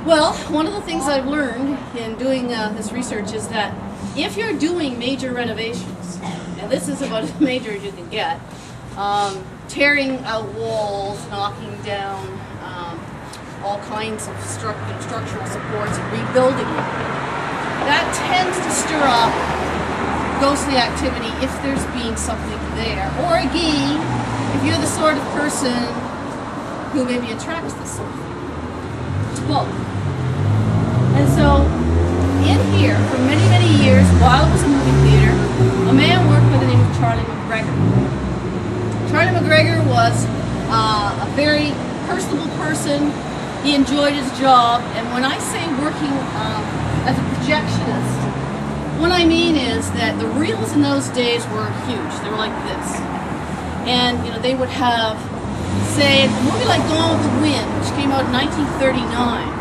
Well, one of the things I've learned in doing this research is that if you're doing major renovations, and this is about as major as you can get, tearing out walls, knocking down all kinds of structural supports and rebuilding it, that tends to stir up ghostly activity if there's being something there. Or again, if you're the sort of person who maybe attracts this sort of thing. It's both. And so, in here, for many, many years, while it was a movie theater, a man worked by the name of Charlie McGregor. Charlie McGregor was a very personable person. He enjoyed his job, and when I say working as a projectionist, what I mean is that the reels in those days were huge. They were like this. And, you know, they would have, say, a movie like Gone with the Wind, which came out in 1939,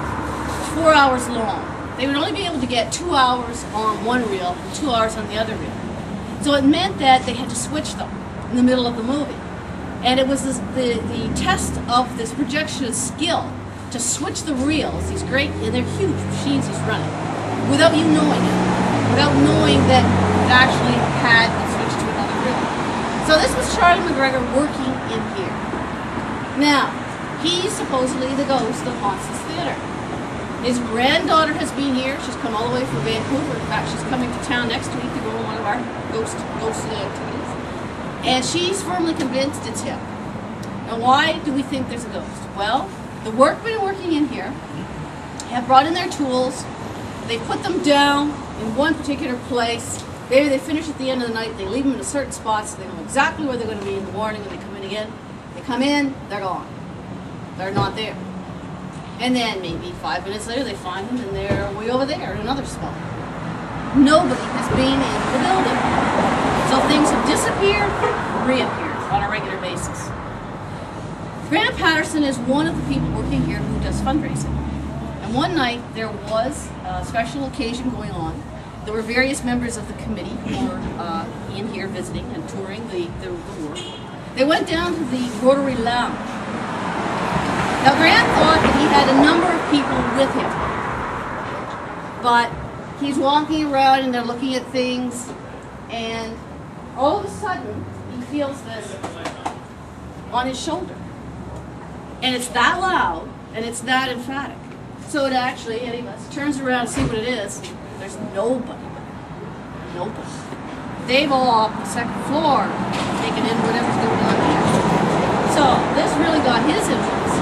4 hours long. They would only be able to get 2 hours on one reel and 2 hours on the other reel. So it meant that they had to switch them in the middle of the movie. And it was the test of this projectionist skill to switch the reels, these great, and they're huge machines he's running, without you knowing it, without knowing that it actually had been switched to another reel. So this was Charlie McGregor working in here. Now, he's supposedly the ghost that haunts this theater. His granddaughter has been here. She's come all the way from Vancouver. In fact, she's coming to town next week to go to one of our ghostly activities. And she's firmly convinced it's him. Now, why do we think there's a ghost? Well, the workmen working in here have brought in their tools. They put them down in one particular place. Maybe they finish at the end of the night. They leave them in a certain spot so they know exactly where they're going to be in the morning when they come in again. They come in, they're gone. They're not there. And then maybe 5 minutes later they find them and they're way over there in another spot. Nobody has been in the building. So things have disappeared, reappeared on a regular basis. Grant Patterson is one of the people working here who does fundraising. And one night there was a special occasion going on. There were various members of the committee who were in here visiting and touring the work. They went down to the Rotary Lounge. Now Grant thought that he had a number of people with him, but he's walking around and they're looking at things, and all of a sudden he feels this on his shoulder. And it's that loud, and it's that emphatic. So it actually, any of us, turns around to see what it is. There's nobody there. Nobody. They've all up the second floor, taking in whatever's going on there. So this really got his interest.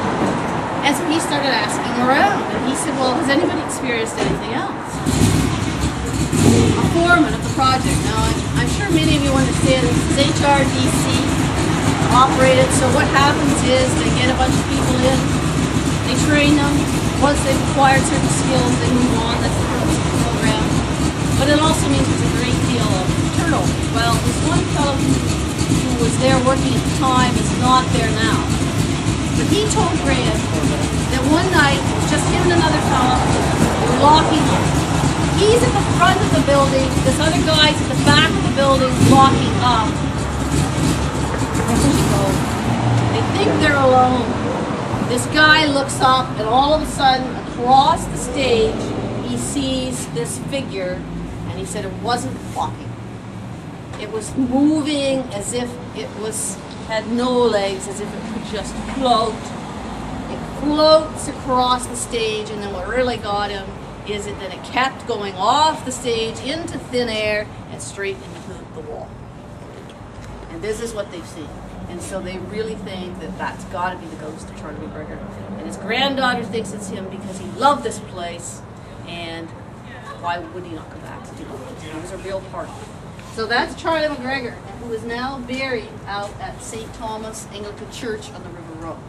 And so he started asking around, and he said, well, has anybody experienced anything else? A foreman of the project. Now, I'm sure many of you understand this is HRDC operated, so what happens is they get a bunch of people in, they train them. Once they've acquired certain skills, they move on. That's the purpose of the program. But it also means there's a great deal of turnover. Well, this one fellow who was there working at the time is not there now. But he told Grant that one night, it was just him and another fellow, they were locking up. He's at the front of the building, this other guy's at the back of the building locking up. They think they're alone. This guy looks up, and all of a sudden, across the stage, he sees this figure, and he said it wasn't walking. It was moving as if it had no legs, as if it could just float. It floats across the stage, and then what really got him is that it kept going off the stage into thin air and straight into the wall. And this is what they've seen. And so they really think that that's got to be the ghost of Charlie McGregor. And his granddaughter thinks it's him because he loved this place, and why would he not come back to do it? It was a real party. So that's Charlie McGregor, who is now buried out at St. Thomas Anglican Church on the River Road.